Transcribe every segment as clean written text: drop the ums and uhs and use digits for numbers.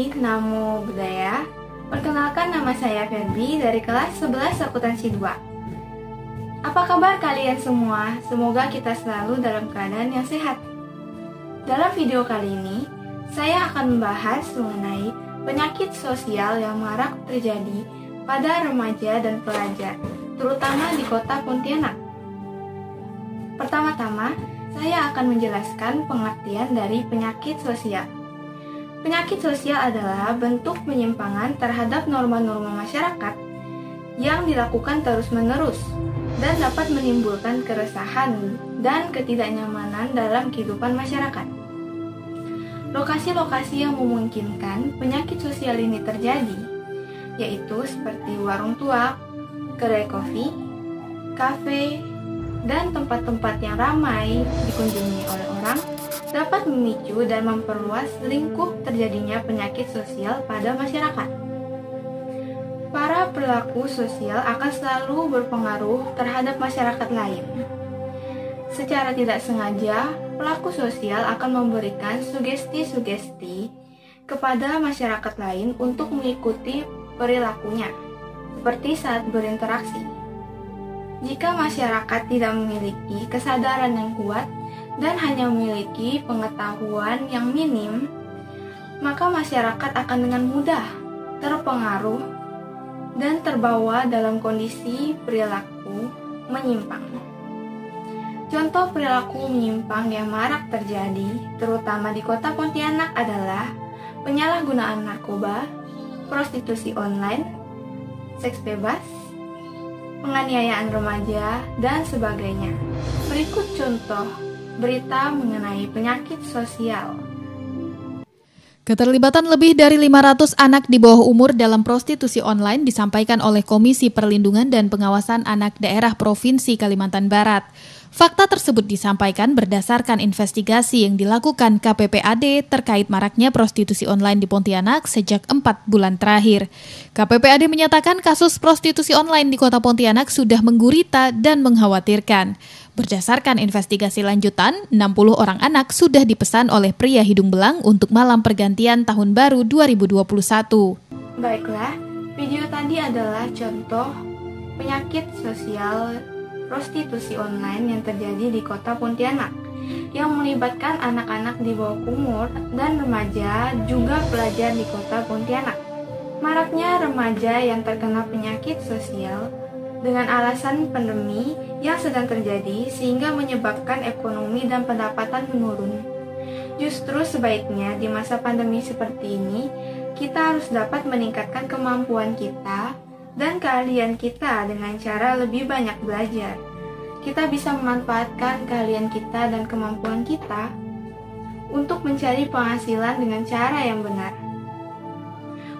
di Namo Budaya. Perkenalkan, nama saya Febri dari kelas 11 akuntansi 2. Apa kabar kalian semua? Semoga kita selalu dalam keadaan yang sehat. Dalam video kali ini, saya akan membahas mengenai penyakit sosial yang marak terjadi pada remaja dan pelajar, terutama di kota Pontianak. Pertama-tama, saya akan menjelaskan pengertian dari penyakit sosial. Penyakit sosial adalah bentuk penyimpangan terhadap norma-norma masyarakat yang dilakukan terus-menerus dan dapat menimbulkan keresahan dan ketidaknyamanan dalam kehidupan masyarakat. Lokasi-lokasi yang memungkinkan penyakit sosial ini terjadi yaitu seperti warung tuak, kedai kopi, kafe, dan tempat-tempat yang ramai dikunjungi oleh orang dapat memicu dan memperluas lingkup terjadinya penyakit sosial pada masyarakat. Para pelaku sosial akan selalu berpengaruh terhadap masyarakat lain. Secara tidak sengaja, pelaku sosial akan memberikan sugesti-sugesti kepada masyarakat lain untuk mengikuti perilakunya, seperti saat berinteraksi. Jika masyarakat tidak memiliki kesadaran yang kuat dan hanya memiliki pengetahuan yang minim, maka masyarakat akan dengan mudah terpengaruh dan terbawa dalam kondisi perilaku menyimpang. Contoh perilaku menyimpang yang marak terjadi, terutama di kota Pontianak adalah penyalahgunaan narkoba, prostitusi online, seks bebas, penganiayaan remaja, dan sebagainya. Berikut contoh berita mengenai penyakit sosial. Keterlibatan lebih dari 500 anak di bawah umur dalam prostitusi online disampaikan oleh Komisi Perlindungan dan Pengawasan Anak Daerah Provinsi Kalimantan Barat. Fakta tersebut disampaikan berdasarkan investigasi yang dilakukan KPPAD terkait maraknya prostitusi online di Pontianak sejak 4 bulan terakhir. KPPAD menyatakan kasus prostitusi online di kota Pontianak sudah menggurita dan mengkhawatirkan. Berdasarkan investigasi lanjutan, 60 orang anak sudah dipesan oleh pria hidung belang untuk malam pergantian tahun baru 2021. Baiklah, video tadi adalah contoh penyakit sosial prostitusi online yang terjadi di kota Pontianak yang melibatkan anak-anak di bawah umur dan remaja juga pelajar di kota Pontianak. Maraknya remaja yang terkena penyakit sosial dengan alasan pandemi yang sedang terjadi sehingga menyebabkan ekonomi dan pendapatan menurun. Justru sebaiknya di masa pandemi seperti ini, kita harus dapat meningkatkan kemampuan kita dan keahlian kita dengan cara lebih banyak belajar. Kita bisa memanfaatkan keahlian kita dan kemampuan kita untuk mencari penghasilan dengan cara yang benar.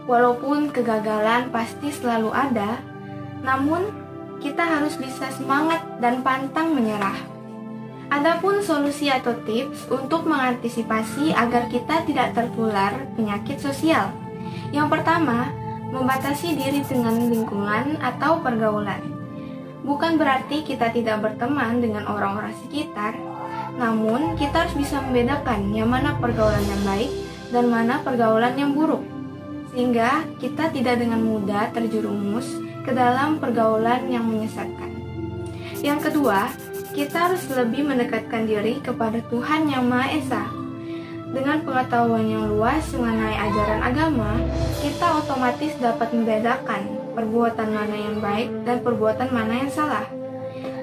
Walaupun kegagalan pasti selalu ada, namun kita harus bisa semangat dan pantang menyerah. Adapun solusi atau tips untuk mengantisipasi agar kita tidak tertular penyakit sosial. Yang pertama, membatasi diri dengan lingkungan atau pergaulan. Bukan berarti kita tidak berteman dengan orang-orang sekitar, namun kita harus bisa membedakan yang mana pergaulan yang baik dan mana pergaulan yang buruk, sehingga kita tidak dengan mudah terjerumus ke dalam pergaulan yang menyesatkan. Yang kedua, kita harus lebih mendekatkan diri kepada Tuhan Yang Maha Esa. Dengan pengetahuan yang luas mengenai ajaran agama, kita otomatis dapat membedakan perbuatan mana yang baik dan perbuatan mana yang salah.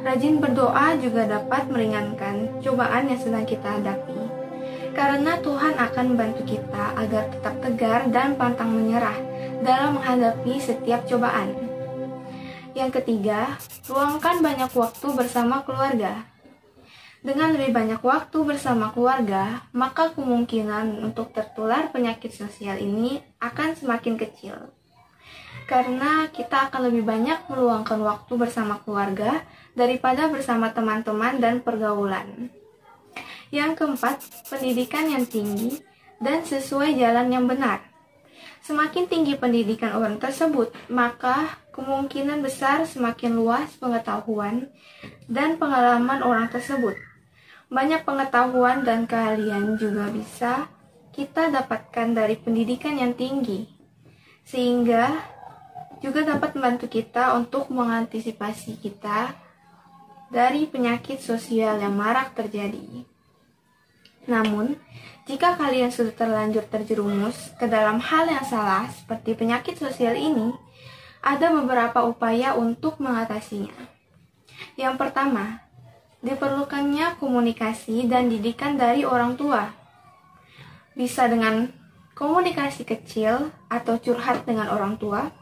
Rajin berdoa juga dapat meringankan cobaan yang sedang kita hadapi, karena Tuhan akan membantu kita agar tetap tegar dan pantang menyerah dalam menghadapi setiap cobaan. Yang ketiga, luangkan banyak waktu bersama keluarga. Dengan lebih banyak waktu bersama keluarga, maka kemungkinan untuk tertular penyakit sosial ini akan semakin kecil. Karena kita akan lebih banyak meluangkan waktu bersama keluarga daripada bersama teman-teman dan pergaulan. Yang keempat, pendidikan yang tinggi dan sesuai jalan yang benar. Semakin tinggi pendidikan orang tersebut, maka kemungkinan besar semakin luas pengetahuan dan pengalaman orang tersebut. Banyak pengetahuan dan keahlian juga bisa kita dapatkan dari pendidikan yang tinggi, sehingga juga dapat membantu kita untuk mengantisipasi kita dari penyakit sosial yang marak terjadi. Namun, jika kalian sudah terlanjur terjerumus ke dalam hal yang salah seperti penyakit sosial ini, ada beberapa upaya untuk mengatasinya. Yang pertama, diperlukannya komunikasi dan didikan dari orang tua. Bisa dengan komunikasi kecil atau curhat dengan orang tua.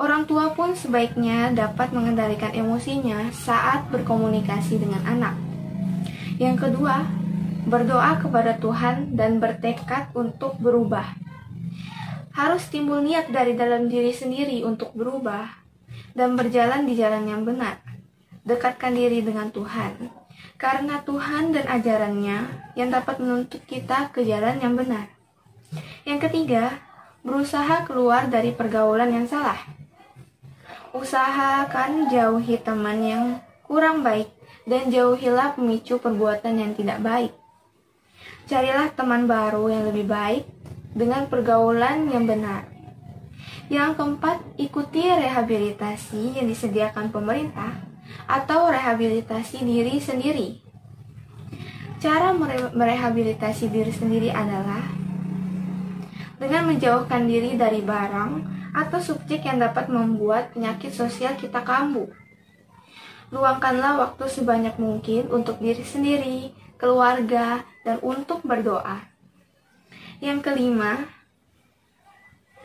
Orang tua pun sebaiknya dapat mengendalikan emosinya saat berkomunikasi dengan anak. Yang kedua, berdoa kepada Tuhan dan bertekad untuk berubah. Harus timbul niat dari dalam diri sendiri untuk berubah dan berjalan di jalan yang benar. Dekatkan diri dengan Tuhan, karena Tuhan dan ajarannya yang dapat menuntut kita ke jalan yang benar. Yang ketiga, berusaha keluar dari pergaulan yang salah. Usahakan jauhi teman yang kurang baik dan jauhilah pemicu perbuatan yang tidak baik. Carilah teman baru yang lebih baik dengan pergaulan yang benar. Yang keempat, ikuti rehabilitasi yang disediakan pemerintah atau rehabilitasi diri sendiri. Cara merehabilitasi diri sendiri adalah dengan menjauhkan diri dari barang atau subjek yang dapat membuat penyakit sosial kita kambuh. Luangkanlah waktu sebanyak mungkin untuk diri sendiri, keluarga, dan untuk berdoa. Yang kelima,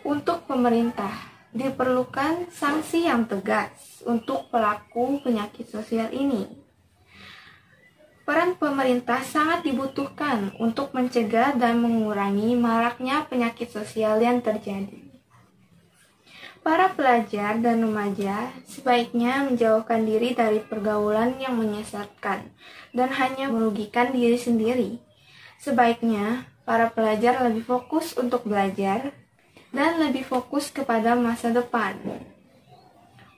untuk pemerintah, diperlukan sanksi yang tegas untuk pelaku penyakit sosial ini. Peran pemerintah sangat dibutuhkan untuk mencegah dan mengurangi maraknya penyakit sosial yang terjadi. Para pelajar dan remaja sebaiknya menjauhkan diri dari pergaulan yang menyesatkan dan hanya merugikan diri sendiri. Sebaiknya para pelajar lebih fokus untuk belajar dan lebih fokus kepada masa depan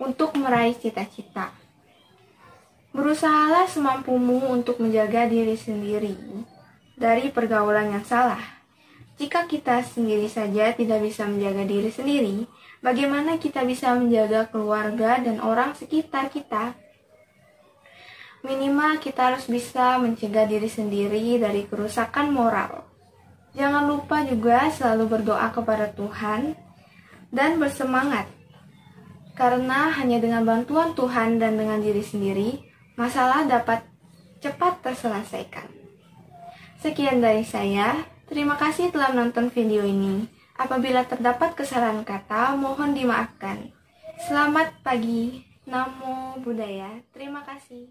untuk meraih cita-cita. Berusahalah semampumu untuk menjaga diri sendiri dari pergaulan yang salah. Jika kita sendiri saja tidak bisa menjaga diri sendiri, bagaimana kita bisa menjaga keluarga dan orang sekitar kita? Minimal kita harus bisa mencegah diri sendiri dari kerusakan moral. Jangan lupa juga selalu berdoa kepada Tuhan dan bersemangat. Karena hanya dengan bantuan Tuhan dan dengan diri sendiri, masalah dapat cepat terselesaikan. Sekian dari saya. Terima kasih telah menonton video ini. Apabila terdapat kesalahan kata, mohon dimaafkan. Selamat pagi. Namo Buddhaya. Terima kasih.